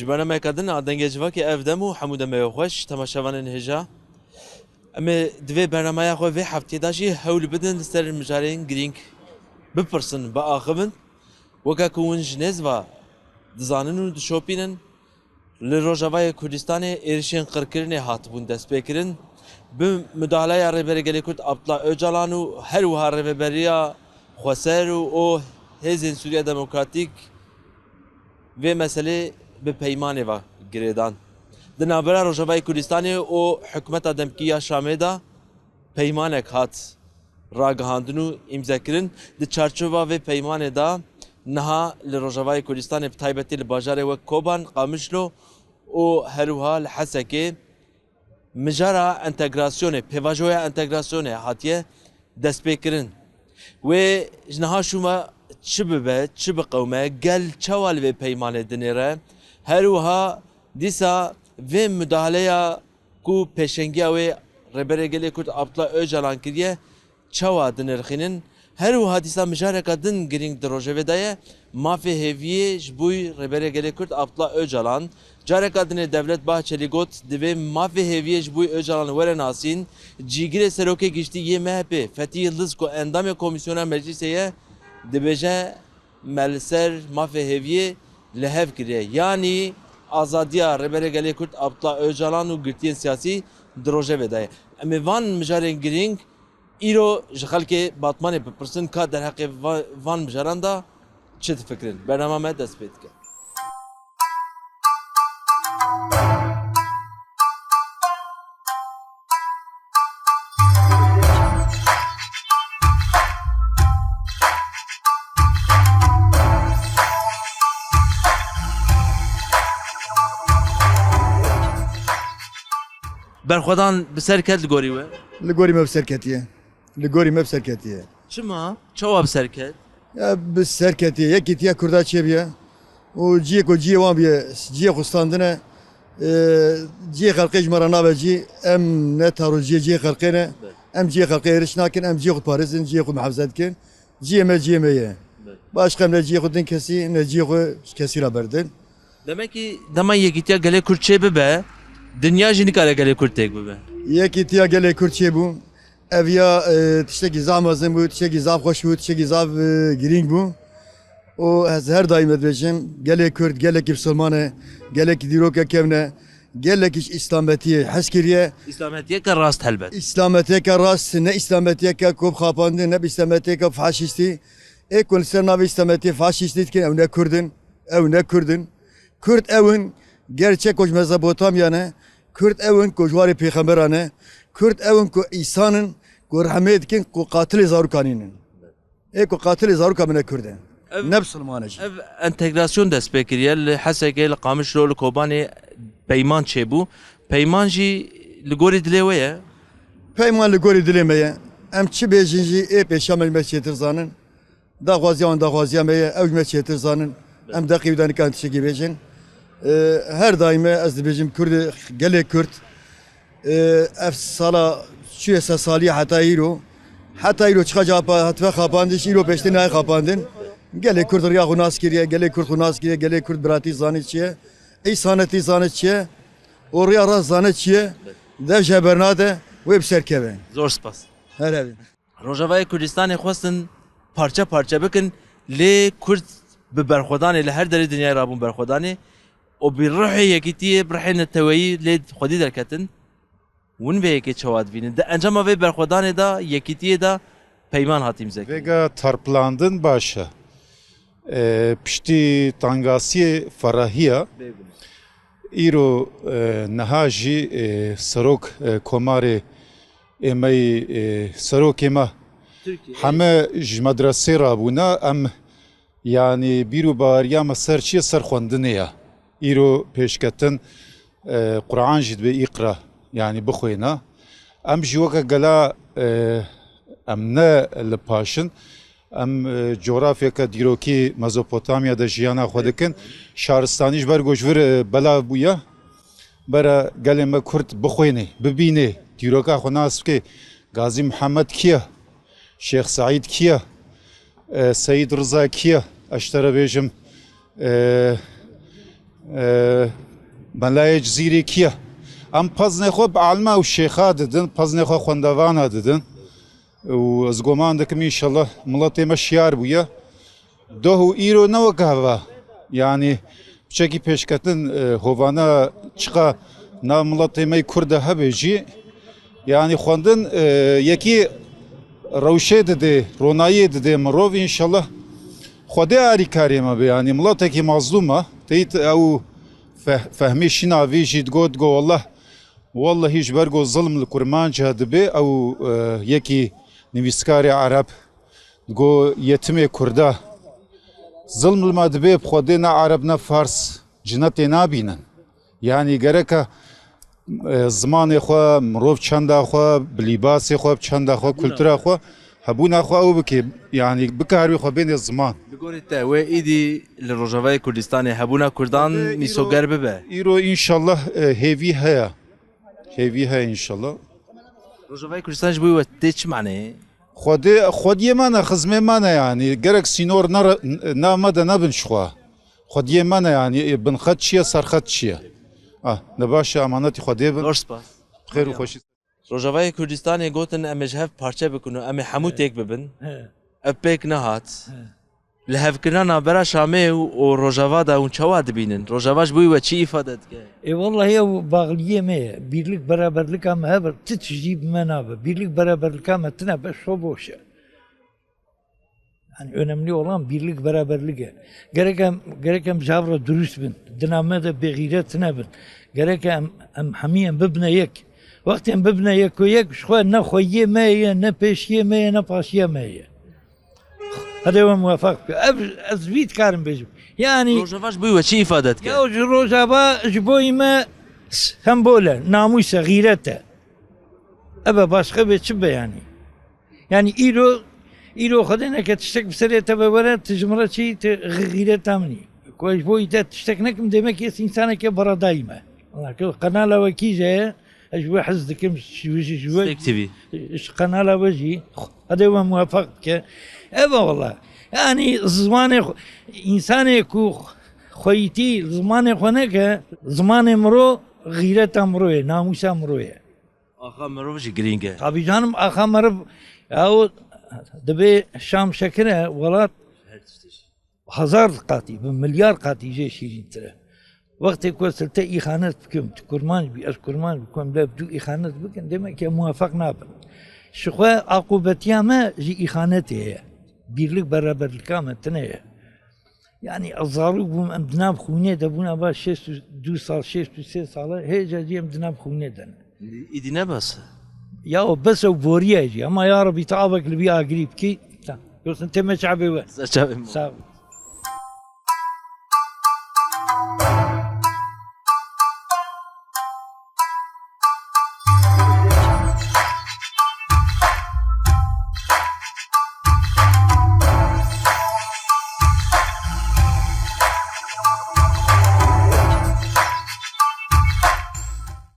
جبنا ما كدنا دنگ جواکی افدمو حمود ما خوش تماشاوان هجا اما دوی برنامه خو و هفته داشی حول بدن سر مجارین گرینگ بپرسن با آخبن وکا کون جنز و دزانن و دشوپینن لروجاوای کردستان ایرشین قرکرنه هاتبون دست بکرن به مداخله رهبری گلی کرد عبدالله öcalan و هر و هر رهبریا خسر و هزین سوریه دموکراتیک و مسئله به پیمانه و گریدان. دنابرا روجاوای کردستان و حکومت دمکیه شامده پیمانه کات راگهاندنو امضا کردن. د چارچوبه و پیمانه دا نها لروجاوای کردستان بتایبتی لباجاره و کوبان قامشلو و هروها لحسکه مجارا انتگراسیونه پیواجوی انتگراسیونه هاتیه دست بکرن و جنها شما چه به چه بقومه گل چوال و پیمانه دنیره هروها دیسا و مداخله کو پیشنگی و رهبری گلی کرد عبدالله öcalan کریه چوا دنرخینن هروها دیسا مجاره کدن گرینگ دروجه دایه مافی هویه جبوی رهبری گلی کرد عبدالله öcalan جاره کدن devlet bahçeli got dibe mafya heviye bu öcalan veren asin cigire seroke geçti ye MHP Fethi Yıldız ko endame komisyona mecliseye dibeje melser mafya heviye lehev kire yani azadiya rebere gele kurt Abdullah Öcalan u girtiyen siyasi droje vedaye emi van mijaren giring iro jxalke batmane bepirsin ka der haqqi van mijaran da çet fikrin bername dest petke برخودان بسرکت لگوری و؟ لگوری ما بسرکتیه لگوری ما بسرکتیه چما؟ چوا بسرکت؟ یا بسرکتیه یکی تیا کرده چه بیه و جیه کو جیه وان بیه جیه خستاندنه جیه خلقی جمرا نابه جی ام نتارو جیه خلقی نه ام جیه خلقی ایرش ناکن ام جیه خود پارزن جیه خود محافظت کن جیه ما یه başka ne ciye khudin kesi ne ciye kesi ra berdin. Demek ki dama yekitiya gele kurtçe bebe dünya jini kare gele kurtek bebe. Yekitiya gele kurtçe bu. Ev ya tişteki zamazın bu tişteki zav hoş bu tişteki zav giring bu. O her daim edeceğim gele Kürt gele ki Müslümane gele ki diroka kevne gele ki İslamiyetiye haskiriye. İslamiyetiye ka rast helbet. İslamiyetiye ka rast ne İslamiyetiye ka kop kapandı ne İslamiyetiye ka faşisti. Ekol sernavi İslamiyetiye faşisti ki ev ne Kürt'ün ev ne Kürt'ün. Kürt evin gerçek koç Mezopotamya'ne Kürt evin koçvari peygamberane Kürt evin ko İsa'nın ko rahmetkin ko katil zarukaninin. Ko katil zarukamine Kürt'ün. Ne Müslümanıcı. Ev entegrasyon despekiriye haseke le qamış rol kobani peyman çebu peymanji ligori dileweye. Peyman ligori dilemeye. Em çi bejinji peşamel meçetir zanın. Da gaziyameye ev meçetir zanın. Em dakivdan kan tişi bejin. Her daime az dibêjim Kurd gelek Kürt ev sala şu esa salî heta îro çıkaca hatve xapandî îro peştê nayê xapandin gelek Kurd riya xwe nas kiriye gelek Kurd xwe nas kiriye gelek Kurd biratî zanî çiye ey sanetî zanî çiye û riya rast zanî çiye dev ji heber nade wê bi ser keve. Zor spas. Her evî. Rojavayê Kurdistanê xwestin parça parça bikin lê Kurd bi berxwedanê li her derê dinyayê rabûn berxwedanê o bir ruhi yekitiye birhin tevayi led xwedî derketin win ve yekê çawad bînin de encama vê berxwedanê da yekitiye da peyman hatî imzek. Vega tarplandin başa. Piştî tangasiyê ferahiya îro niha jî serok komarê êmeyî serokê me heme ji medresê rabûne em yani bîro bariya me ser çi ser xwendinê ye. İro peşketin Kur'an jid ve ikra yani bixwêne em ji weke gela em ne li paşin em coğrafyeka dîrokî Mezopotamya de jiyana xwe dikin şaristanî ji ber goşvir belav bûye bere gelê me Kurd bixwêne bibîne dîroka xwe nas bike Gazî Mihemed kiye Şeyx Saîd kiye Seyid Rıza kiye eş tere bêjim ملای جزیره کیه ام پزنه خو بعلمه و شیخا ددن پزنه خو خوندوانا ددن و از گمان دکم انشالله ملت ما شیار بویا دو ایرو نو گاوا یعنی بچکی پیشکتن هوانا چقا نا ملت ما کرده هبجی یعنی خوندن یکی روشه دده رونایی دده مروف انشالله خدا علی کاریم به یعنی ملت کی مظلومه تیت او فهمی شناوی جد گود گو والله هیچ برگو ظلم الکرمان جهد به او یکی نویسکار عرب گو یتم کرده ظلم المدبه بخوده نه عرب نه فارس جنت نابینن یعنی گره زمان خو مروف چند خو بلیباس خو چند خو کلتور خو هبونا خو او بکی یعنی بکاری خو بین زمان بگوریت و ایدی لروجاوای کردستان هبونا کردان میسوگر ببه ایرو انشالله هیوی ها انشالله روجاوای کردستان جبوی و تی چه معنی؟ خودی منه خزمه منه یعنی گرک سینور نامده نبنشخوا خودی منه یعنی بنخط چیه سرخط چیه نباشه امانتی خودی بن درست باش خیر و خوشی روجاوای کردستان گوتن امش هف پارچه بکنو ام همو تک ببن اپیک نهات لهفکرنا برا شامه و روجاوا دا اون چواد بینن روجاواش بوی و چی ifade که Vallahi ya bağlıya me birlik beraberlik ama haber titjib menabe birlik beraberlik ama tine şu boşa. Yani önemli olan birlik beraberlik. Gereken javra dürüst bin. Diname de begiret nebin. Gereken hamiyen bibne yek. Vaktin bibne yek o yek şu ne khoye meye ne peşye meye ne paşye meye. Hadi ve muvaffak. Az bit karım bejim. Yani روجاواش بوی و چی ifade که ya rojava jboyme sembole, namusa, gıyrete. Ebe başka bir şey yani. Yani İro خدنا كتشتك بسرية تبورات تجمرة شيء غيرة تامني كويس بوي تشتك نكم دمك يس إنسانك يبرا دايما قناة وكيجة أجوا حزدك شوي تیوی قناة وجي هذا هو موافق أبا والله يعني زمان إنسان يكو خويتي زمان خونك زمان مرو غيرة مروه ناموس مروه آخا مروفش گرینگه Tabii canım akamarı yahu دبي شام شكرها ولات هزار قاتي بمليار قاتي جي شيرين ترى وقت يكون سلتا إخانات بكم تكرمان بي أشكرمان بكم لا بدو إخانات بكم دمك موافق نابن شخوا عقوبتيا ما جي إخانتي هي بيرلك برابر الكامة تنية يعني الظاروق بوم أمدناب خوني دبونا باش 2 سال 6 سال هي جاجي أمدناب خوني دن ایدی نباس يا بس وبوريه يجي اما يا ربي تعبك اللي بيها قريب كي يوصل انت ما شعبي وين ساوي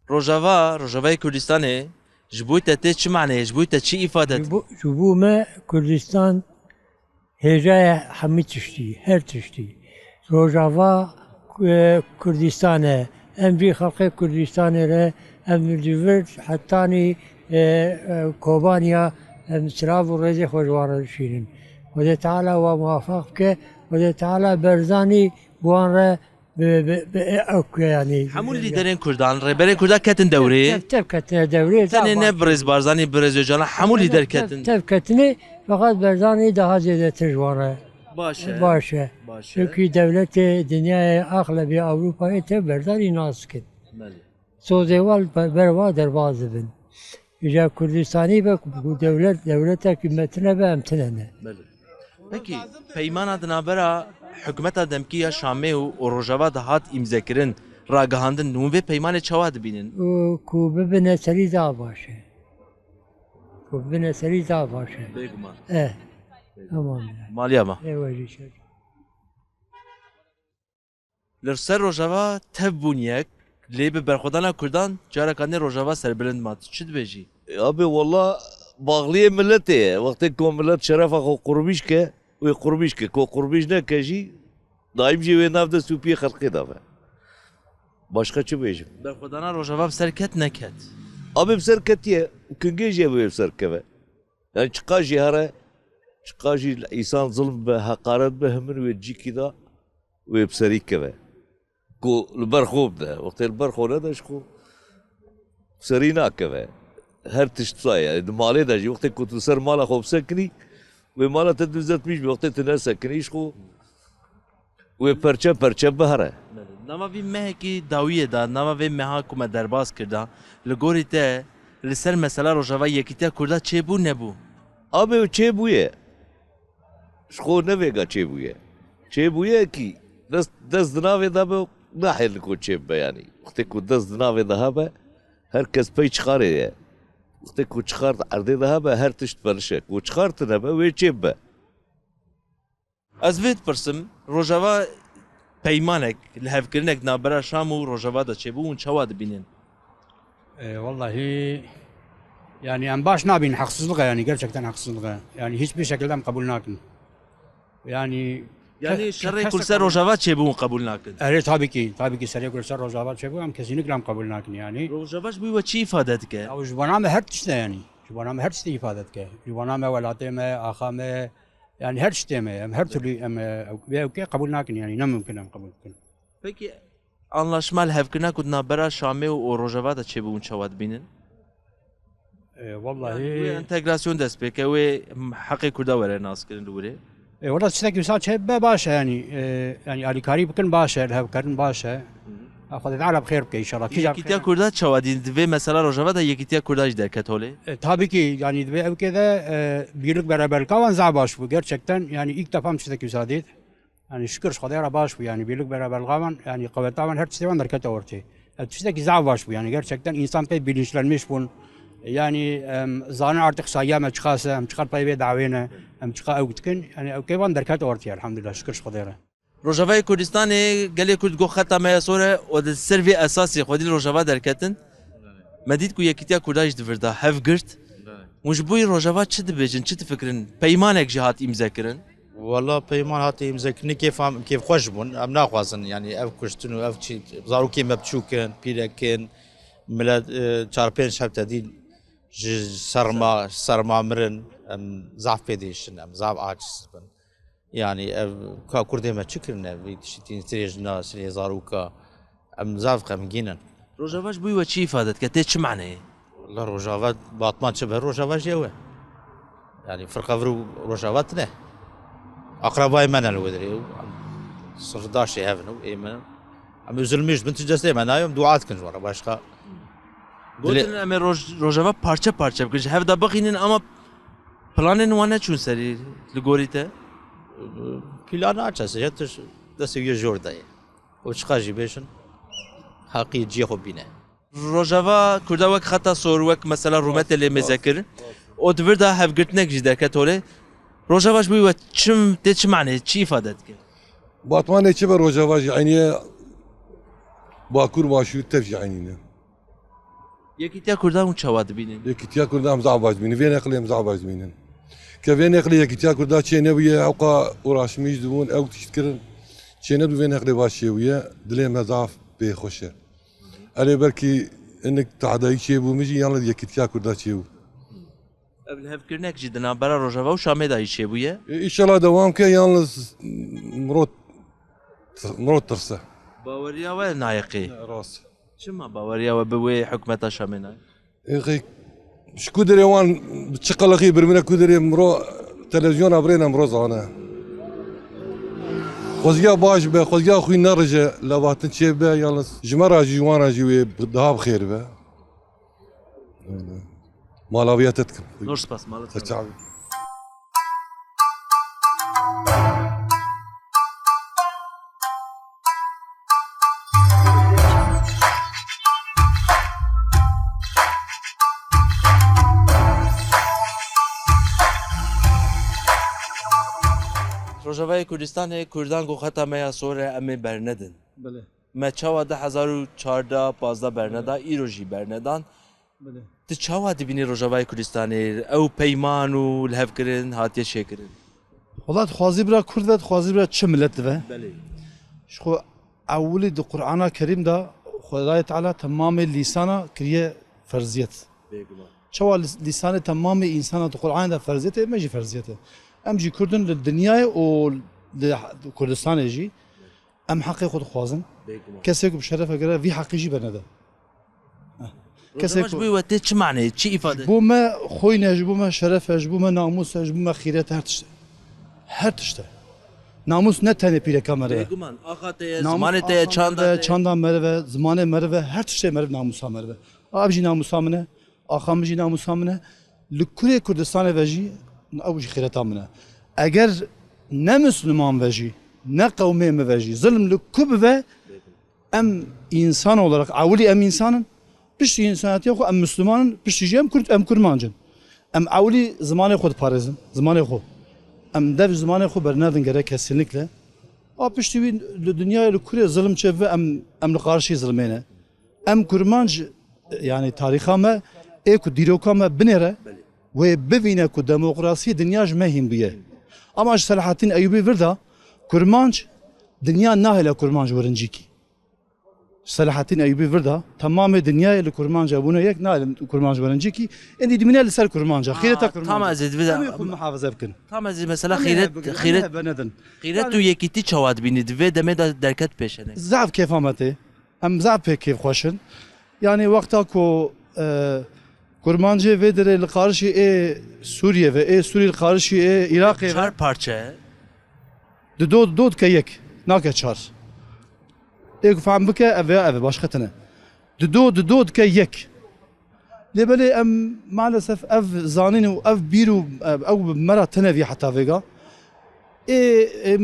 روجاوای کردستانه جبوی تی چه معنی جبوی چی ifade جبو ما كردستان هجاء همي تشتي هر تشتي روجافا كردستان ام في خلق كردستان ره ام الجبرت حتاني كوبانيا ام سراف ورزي خوجوار شيرين وده تعالى وموافقك وده تعالى برزاني بوان ره يعني همون لیدرین کردان ریبرین کردان کتن دوری تفكتنا دوري تنی نه برز بارزانی برز جانا همون لیدر کتن تفكتني فقط برزاني daha زيادة تجواره باشه çünkü devlet dünya aglabi Avrupa'ya te berzani nasket sozeval bervader vazibin İca Kürdistan'ı bak bu devlet hükümetine ve emtinene peki peyman adına bera hükümet ademkiya Şam'ı و روجاوا دهات imzakirin راگهاندن نوبه پیمان چواد بینن ku bibine seri daha başı ku bibine seri daha başı بگمان tamam مالیا ما evet şey لرسر روجاوا تبونیک لیب برخودانا کردان جارکانی روجاوا سربلند مات چید بیجی Abi valla bağlıya millete ya. Vakti ko millet şerefa ko kurbiş ke ve kurbiş ke ko kurbiş ne keji daim ji ve navda supiye khalqi da ve. Başka çi bêjim? Berxwedana Rojava serket neket. Abim serketiye, kungêjê bu ev serkeve. Yani çıka jî here, çıka jî insan zulm be, hekaret be hemin wê cîkî da wê bi serî keve. Ku li ber xwe bide, wextê li ber xwe nede ji xwe serî nakeve. Her tişt wisa ye. Di malê de jî wextê ku tu ser mala xwe bisekinî, wê mala te düzeltmiş be wextê tu nesekinî ji xwe wê perçe bi here. Nava vî mehekî dawiyê da, nava vê meha ku me derbas kirda, li gorî te li ser mesela Rojava Yekîtiya Kurda çêbû nebû. Abi çêbûye. Ji xwe nevêga çêbûye. Çêbûye kî dest di navê de be nahê li ku çêbibe yanî. Wextê ku dest di navê de hebe herkes pey çixarê ye. Wextê ku çixar erdê de hebe her tişt berişe. Ku çixar tune be wê çêbibe. Ez vê dipirsim Rojava peymanek li hevkirinek navbera Şam û Rojava da çêbû hûn çawa dibînin? Vallahi yani en baş nabin haksızlık yani gerçekten haksızlık. Yani hiçbir şekilde em kabul nakin. Yani Yani şerê ku li ser Rojava çêbû hûn qebûl nakin. evet tabii ki seriye kursa Rojava çebu em kesinlikle em kabul nakin yani. Rojava ji wî we çi îfade dike? Ya jwaname her tişte yani. Jwaname her tişte ifade etke. Jwaname velateme, ahame yani her tişte em her türlü em ve kabul nakin yani ne mümkün em kabul nakin. Peki anlaşma li hevkirina ku navbera Şamê û Rojava da çêbû hûn çawa dibînin? Wê Vallahi entegrasyon dest pêke wê heqê Kurda were naskirin li wirê. orada tiştek wisa çebe baş yani yani alikari bikin baş hevkarin baş. Xwedê Teala bi xêr bike inşallah. Yekîtiya Kurda çawa dîn divê mesela Rojava da Yekîtiya Kurda jî derket holê. Tabii ki yani ülkede birlik beraberlik avan za baş bu gerçekten yani ilk defa mı çizdik müsaade yani şükür Xwedê baş bu yani birlik beraberlik avan yani kuvvet avan her çizdik derket ortaya. Çizdik za baş bu yani gerçekten insan pek bilinçlenmiş bun yani zanı artık sayama çıkarsa hem çıkar pay ve davene hem çıkar evtkin yani evkevan derket ortaya elhamdülillah şükür Xwedê. Rojavayê Kurdistanê gelê Kurd got xeta me ya sore û di ser vê esasî xwedî Rojava derketin. Me dît ku Yekîtiya Kurda jî divirda hev girt. Û ji bo Rojava çi dibêjin, çi difikirin? Peymanek jî hat îmzekirin. والله پیمان هاتی امزکنی کیف خوش بون ام نخوازن یعنی اف کشتن و اف چی زاروکی مبچوکن پیرکن ملت چهار پنج هفته دیل سرما مرن ام ضعف پیدیشن ام ضعف عاجز بن yani ev ka kurdê me çi kirine vî tiştîn sirêjna sirê zaroka em zav xemgînin. Rojava ji bo we çi îfade dike? Tê çi maneyê? La rojava batman çi be rojava jê we. Yani firqevir û rojava tune. Aqrabayê me ne li we dirê sirdaşê hevin û ê min. Em üzülmüş bin tu cestê me nayêm dua dikin ji we re başqa. Gotin em ê Rojava parça parça bikin ji hev da bixînin ama planên wan neçûn serî li gorî te? Plana açası ya tır destê wê jor daye. O çiqa jî bêjin heqî ciyê xwe bîne. Rojava Kurda wek xeta sor wek mesela Rûmetê lê mêzekirin. O divir da hevgirtinek jî derket holê. Rojava ji bo we çim tê çi maneyê çi îfade dike? Batmanê çi be Rojava jî eyniye Bakur başû tev jî eynîne. Yekîtiya Kurda hûn çawa dibînin? Yekîtiya Kurda em zav baş bînin. Vê neqilê em zav baş bînin. Ke vê neqilê Yekîtiya Kurda çê nebûye ewqa uğraşmış dibûn ew tiştkirin. Çê nebû vê neqilê baş çêbûye dilê me zav pê xweş e. Elê belkî hinek tehdayî çêbû min jî yan li Yekîtiya Kurda çêbû. Ev li hevkirinek jî di navbera Rojava û Şamê da jî çêbûye. İnşallah devam ke yalnız mirot tirse. Baweriya we nayeqê. Rast. Çima baweriya we bi wê hikûmeta Şamê nayê? Êxî ji ku derê wan çi qeleqî bir min ku derê miro televizyona birêne miro zane. Xwezgiya baş be, xwezgiya xwîn nerije levatin çêbe yalnız ji me re jî wan re jî wê daha bi xêr be. Malaviyet etkim. Zor spas malet. Çavi. Rojavayê Kurdistanê Kurdan got xeta me ya sor e em ê bernedin. Me çawa 2014-15 berneda îro jî bernedan. Ti çawa dibînî Rojavayê Kurdistanê ew peyman û li hevkirin hatiye çêkirin? Valla dixwazî bira Kurd ve dixwazî bira çi millet dibe. Belê. Ji xwe ewilî di Qur'ana Kerîm da خدای تعالی تمام لیسانا کریه فرضیت چوا لیسان تمام انسان تو قرآن ده فرضیت مجی فرضیت ام جی کردن للدنیای و کردستان جی ام حقی خود خوازن کسی که بشرف اگر وی حقی جی بنده کسی که بوی وقتی چه معنی چی ifade بو ما خوینه بو ما شرفه بو ما ناموسه بو ما خیرت هر تشته namus ne tane pire kamera Beguman akate zamanı te çanda merve zamanı merve her şey merve namusa merve abji namusa mene akhamji namusa mene lükure Kürdistan'a veji abji khirata mene eğer ne Müslüman veji ne kavmi mi veji zulm lükub ve em insan olarak avli em insanın pişti insaniyeti yok em Müslümanın pişti em Kürt em Kurmancın em avli zamanı khod parizin zamanı khod em dev zamanı xo bernadin gerek kesinlikle. A pişti dünyaya lükure zulüm çeve em karşı zulmene. Em kurmanj yani tarihame ku dirokame binere ve bevine ku demokrasi dünyaj mehim biye. Ama Selahattin Eyyubi verda kurmanj dünya nahile kurmanj verinciki. Selahattin Eyyubi verda tamamı dünyaya ile kurmanj buna yek nahile kurmanj verinciki. Endi dimine ser kurmanj. Khireta kurmanj. Tam azid vida. Muhafaza bkin. Tam azid mesela khiret tu yekiti çavad binid ve deme da derket peşene. Zaf kefameti. Em zaf pek keyf xoşun. Yani vakta ko kurmancı ve dere karşı Suriye ve Suriye karşı Irak ve çar parça. Dod kayek. Nake çar. Ek fam bike ev başkatına. Dod kayek. لبلي ام مع الاسف اف زانين واف بيرو او مرة تنفي حتى فيجا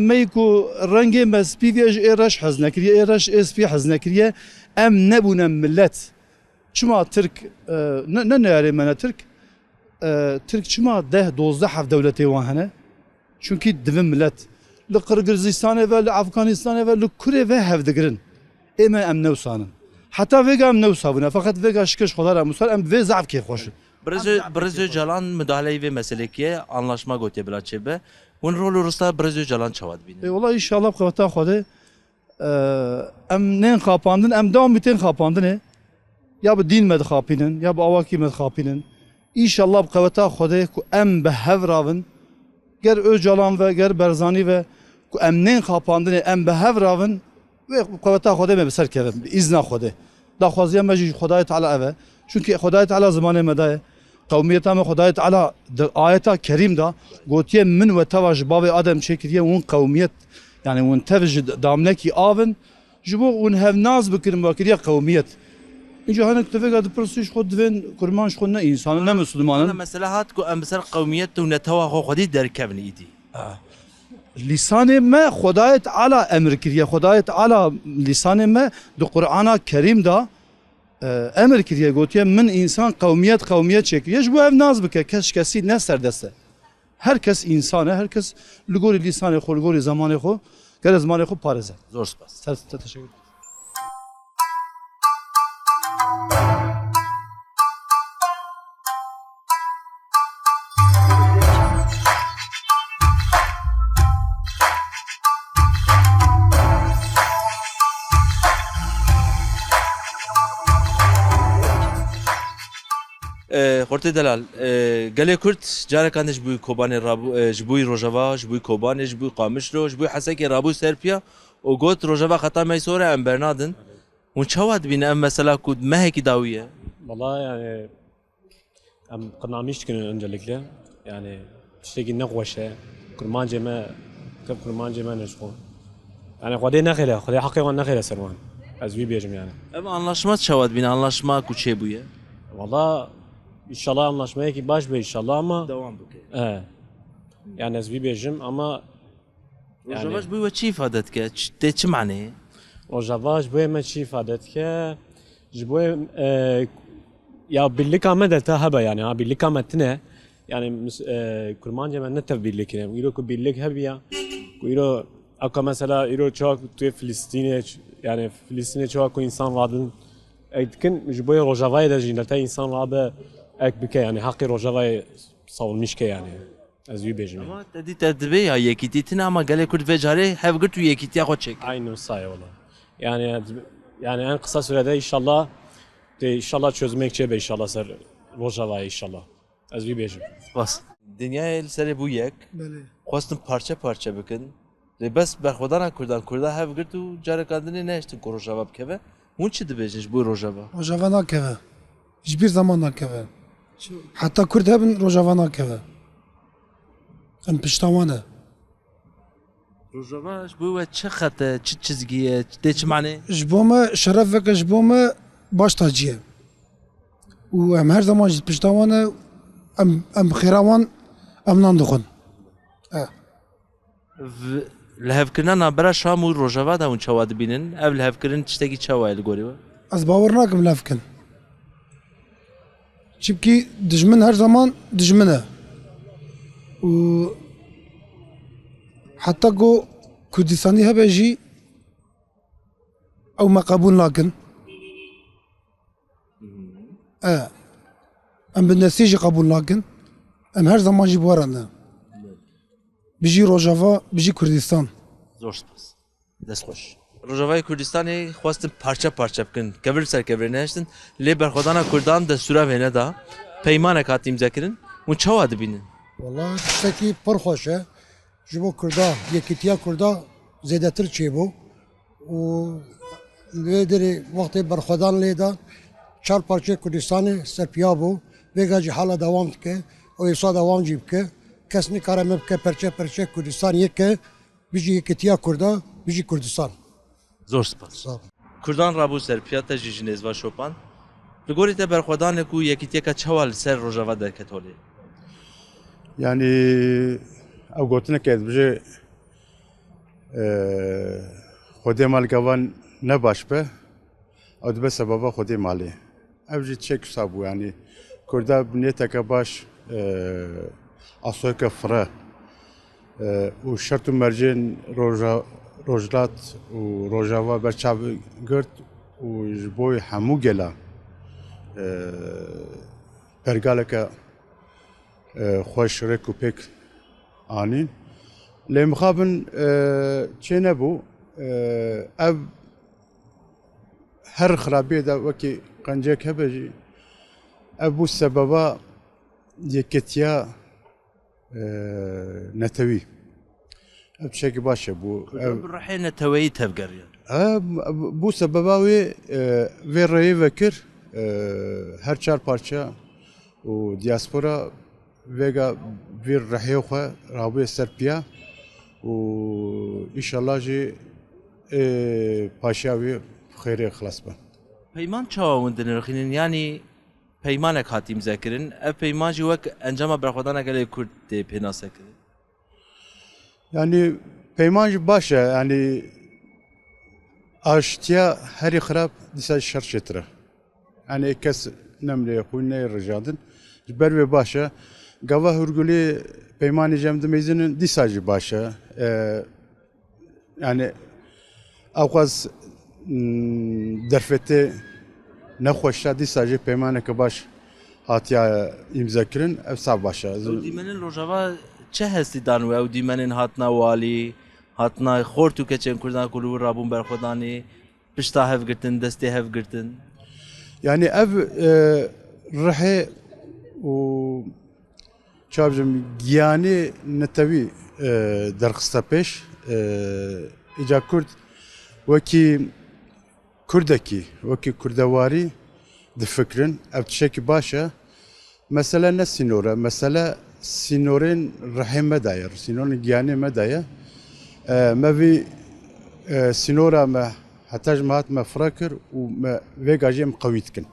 ميكو رنجي بس بيفيج رش حزنا كريه رش اس في حزنا كريه ام نبونا ملت شما ترك نناري منا ترك شما ده 12 حف دولتي وهنا çünkü divin millet li Qırgızistan'a ve li Afganistan'a ve li Kure ve hevdegrin em nevsanın hatta vega em nevsabına fakat vega şıkış kadar amusal em ve zaf keyf hoş Brezö Calan müdahaleyi ve meselekiye anlaşma gote bila çebe un rol Rusya Brezö Calan çavad bini vallahi inşallah kavata xode em nen kapandın em devam biten kapandın ya bu din med kapinin ya bu avaki med kapinin inşallah kavata xode ku em be hevravın ger Öcalan ve ger Berzani ve em nen kapandın em be hevravın ve kavata xode me beser kevim izna xode da xwaziya me jî Xwedayê Teala ev e çünkü Xwedayê Teala zimanê me daye qewmiyeta me Xwedayê Teala di ayeta kerîm da gotiye min ve teva ji bavê Adem çêkiriye hûn qewmiyet yani hûn tev ji damnekî avin ji bo hûn hevnaz bikirin vakiriye qewmiyet Ince hanek tevega dipirsî ji xwe divên kurman ji xwe ne însanin ne Müslümanin mesela hat ku em ser qewmiyet û neteva xwe xwedî derkevin îdî lisanê me Xwedayê Teala emir kiriye Xwedayê Teala lisanê me di Qur'ana Kerîm da emir kiriye gotiye min insan qewmiyet çêkiriye ji bo ev naz bike kesî ne serdest e herkes insan e herkes li gorî lisanê xwe li gorî zamanê xwe gere zimanê xwe parêz e zor spas teşekkür Xortê Delal gelê Kurd carekan ji bûyî Kobanê ji bûyî Rojava ji bûyî Kobanê ji bûyî Qamişlo ji bûyî Hesekê rabû Serpiya û got Rojava xeta meysore em bernadin hûn çawa dibîne em mesela ku mehekî dawiye Vallahi yani em qirnamîş dikin öncelikle yani tiştekî nexweş e kurmancê me kev kurmancê me nejixwe yani Xwedê nexêle Xwedê heqê wan nexêle ser wan ez wî bêjim yani em anlaşma çawa dibîne anlaşma ku çêbûye Vallahi İnşallah anlaşmaya ki baş be inşallah ama devam bike. Yani ez wî bêjim ama Rojava ji bûyî we çi ifade dike tê çi maneyê Rojava ji bo me çi ifade dike ji bo ya birlika me de te hebe yani ha birlika me tune yani kurmancê me ne tev birlik kirim îro ku birlik hebiya ku îro aka mesela îro çawa tu Filistînê yani Filistînê çawa ku insan radin dikin ji bo Rojavayê de jî te insan rabe ek bike yani haqqi Rojavayê savunmuş ke yani ez wî bêjim ama te dî te divê ya yekîtî tune ama gelê Kurd vê carê hevgirt û yekîtiya xwe çêk aynı saye valla yani yani en kısa sürede inşallah çözmek çebe inşallah ser Rojava'yı inşallah. Ez bir bejim. Bas. Dünyaya seri bu yek. بله Xwastin parça parça bikin. Lê bes berxwedana Kurda hev girt û carek andinê nehiştin ku Rojava bikeve. Hûn çi dibêjin ji bo Rojava? Rojava nakeve hiçbir zaman nakeve hatta Kürt hebin Rojava nakeve em piştawane Rojava ji bo we çi xete, çi çizgiye, dê çi manê? ji bo me şeref veke ji bo me baş tacî ye û em her zaman ji piştawane em bi xêra wan em nan dixwin Li hevkirina navbera Şam û Rojava da hûn çawa dibînin. Ev li hevkirin tiştekî çawa ye li gorî we? ez bawer nakim lev bikin çimkî dijmin her zaman dijmin e û heta got Kurdistanî hebe jî ew me qebûl nakin em bi nesî jî qebûl nakin em her zaman jî bi we re ne bijî Rojava bijî Kurdistan Zor spas. Destxweş. Rojavayê Kurdistanê xwastin parça parça bikin. Kevir ser kevirê nehiştin. Lê berxwedana Kurdan destûra vêne da peymanek hat îmzekirin. Hûn çawa dibînin? Valla tiştekî pir xweş e ji bo Kurda yekîtiya Kurda zêdetir çêbû û lê derê wextê berxwedan lê da çar parçeyê Kurdistanê serpiya bû vêga jî hala dewam dike û êsa dewam jî bike kes nikare me bike perçe perçe Kurdistan yeke bijî yekîtiya Kurda bijî Kurdistan. Zor spas. Kurdan rabû serpiya te jî ji nêzva şopan. Li gorî te berxwedanek û yekîtiyeka çawa li ser Rojava derket holê? Yani ew gotineke ez bije Xwedê malgevan ne baş be ew dibe sebeba Xwedê malê. Ev jî çêk wisa bû yani Kurda bi nêteke baş asoyeke fire û şert û mercên Rojlat û Rojava berçav girt û ji bo hemû gela pergaleke xweş rêk û pêk anîn. Lê mixabin çê nebû ev her xirabiyê de wekî qencek hebe jî ev bû sebeba yekîtiya netewî. Ev tişekî baş e bû. Kurdan bi rihê neteweyî tevgeriye. Bû sebeba wê vê rêyê vekir her çar parça û diaspora vêga vê rihê xwe rabûye ser piya û înşallah jî paşiya wê xêrê xilas be. Peyman çawa hûn dinirxînin yanî peymanek hat îmzekirin. Ev peyman jî wek encama berxwedana gelê Kurd tê pênasekirin. Yani peyman jî baş e yani aştiya herî xirab dîsa şer çêtir e. Yani kes nemrê xwe nê rijadin ji ber wê baş e. Gava hûrgulê peymanê jem dimêzinin dîsa jî baş e. Yani ew xwaz derfetê nexweşa dîsa jî peymaneke baş hatiye îmzekirin ev sav baş e. Ew dîmenên Rojava çi hestî dan we ew dîmenên hatina walî, hatina xort û keçên Kurdan ku li wir rabûn berxwedanê, pişta hevgirtin, destê hevgirtin. Yani ev rihê û çavcım giyanê netewî derxista pêş îca Kurd wekî Kurdekî wekî kurdewarî difikirin ev tişekî baş e. Mesele ne sînor e, mesele sînorên rihê me de ye, sînorên giyanê me de ye. Me vî sînora me heta ji me hat me fira kir û me vêga jî em qewî dikin.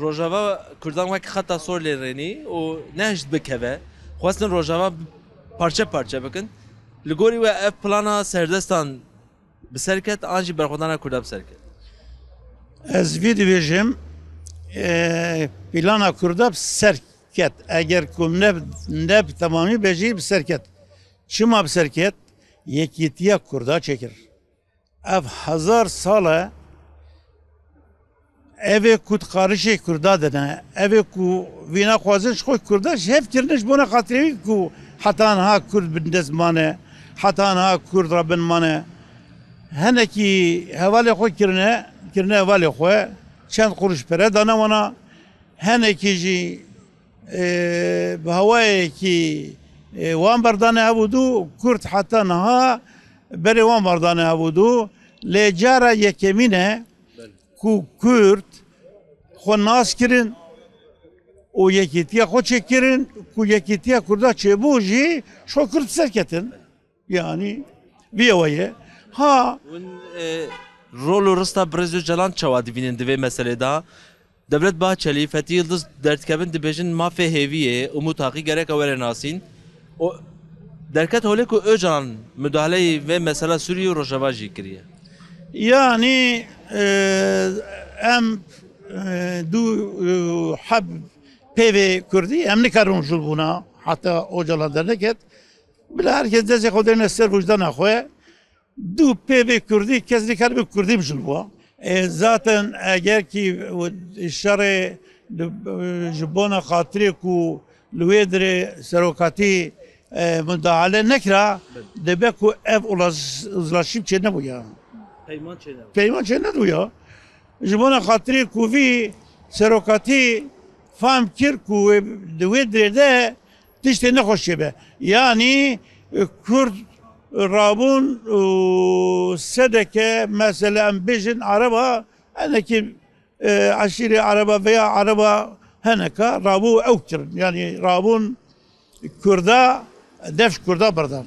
Rojava Kurdan wek xeta sor lê rênî û nehişt bikeve. Xwestin Rojava parça parça bikin. Li gorî we ev plana serdestan bi serket an jî berxwedana Kurda bi serket. Ez vî dibêjim plana Kurda bi serket eger ku ne bi temamî bêjî bi serket. Çima bi serket? yekîtiya Kurda çekir. Ev 1000 sale evê ku qarişê Kurda dine, evê ku vîna xwazin ji xwe Kurda ji hev kirine ji bona xatirê wî ku heta niha Kurd bin dest mane, heta niha Kurd re bin mane. Henekî hevalê xwe kirine hevalê xwe, çend quruş pere dane wana, henekî jî bi hewayekî wan berdane hebûdû, Kurd heta niha berê wan berdane hebûdû, lê cara yekemîn e ku Kurd xwe nas kirin û yekîtiya xwe çêkirin ku yekîtiya Kurda çêbû jî ji xwe Kurd serketin. Yani vî ye. Ha rol û rista Brez û Calan çawa dibînin divê meselê da Devlet Bahçeli, Fethi Yıldız dertkevin dibêjin mafê hêviyê û mutaqî gerek were nasîn. O derket holê ku Öcalan müdahaleyê vê mesela Sûriye û Rojava jî kiriye. Yani em du heb pevê Kurdî em nikarin jûl bûna heta Öcalan derneket. Bila herkes destê xwe derine ser wijdana xwe. Du pevê Kurdî kes nikare bi Kurdî bijil bû. Zaten eger ki şerê ji bona xatirê ku li wê dirê serokatî müdahale nekira dibe ku ev uzlaşî çê nebûye. Peyman çê nedûye. Ji bona xatirê ku vî serokatî fam kir ku di wê dirê de tiştê nexweş çêbe. Yani Kurd rabûn sedeke mesela em bêjin araba henekî aşîrê araba veya araba heneka rabû ew kirin. Yani rabûn Kurda devş Kurda berdan.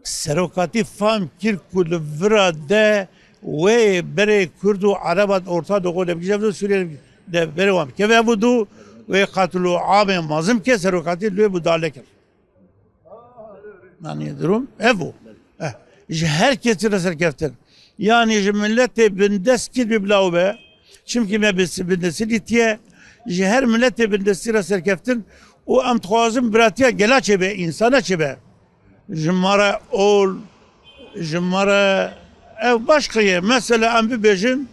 Serokatî fam kir ku li vira de wê berê Kurd û araba Orta Doğu de bigîje Sûriye de berê wan keve bûdû wê qatil û amê mazim ke serokatî li wê müdahale kir. Yani durum ev bu. Ji herkesî re serkeftin. Yani ji milletê bindest kir biblaw be. Çimkî me bindestî dîtiye ji her milletê bindestî re serkeftin û em dixwazin biratiya gela çêbe, insana çêbe. Ji me re ol, ji me re ev başqa ye. Mesela em bibêjin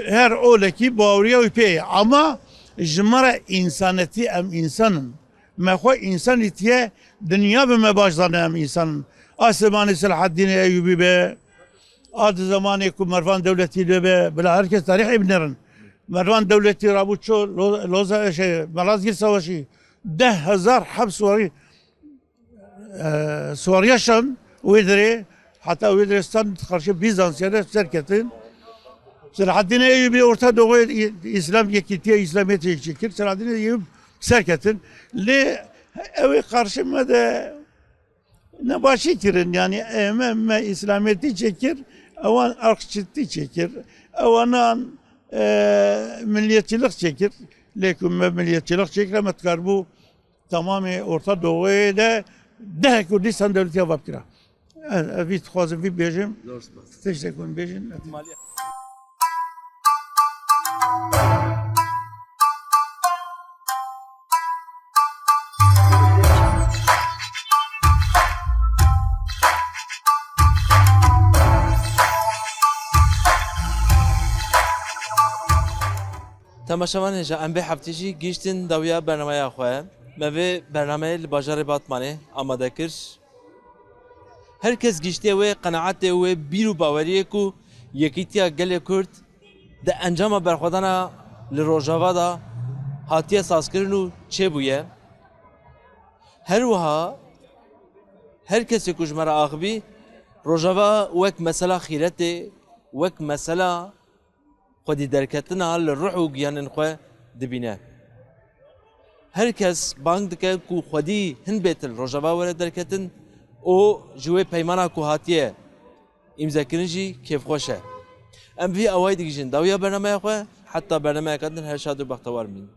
her olekî baweriya wî pê ye. Ama ji me re insanetî em insanın. Me xwe insan dîtiye dünya bi me baş zane em insanın. Asmanı Selahaddin Eyyubi be, adı zamanı ku Mervan Devleti be, bila herkes tarih ibnerin. Mervan Devleti Rabuço, Loza Malazgirt Savaşı, 10,000 hapis var. Suariyaşan, Uydri, hatta Uydristan karşı Bizansiya'da serketin. Selahaddin Eyyubi Orta Doğu İslam yekitiye İslamiyet'e çekir. Selahaddin Eyyubi serketin. Le evi karşıma da ne başı kirin yani emme İslamiyet'i çekir, avan ırkçılığı çekir, avanan milliyetçilik çekir. Lekin milliyetçilik çekir, bu tamamı Orta Doğu'ya da de Kürdistan devleti yapıp kira. Vit xwazim vî bêjim, teşekkür bêjin. تماشاوان هجا ام به هفته‌جی گیشتن داویا برنامه خواه موی برنامه لباجار باتمانه آماده کرد herkes gişte ve qanaat ve biru baweriye ku yekîtiya gelê Kurd de encama berxwedana li Rojava da hatiye sazkirin û çêbûye her wiha herkesê ku ji me re axivî Rojava wek mesela xîretê wek mesela xwedî derketina li ruh û giyanên xwe dibîne herkes bang dike ku xwedî hin bêtir Rojava were derketin o ji wê peymana ku hatiye îmzekirin jî kêfxweş e em vî awayî digîjin dawiya bernameya xwe heta bernameyeka din her şad û bextewar bînin.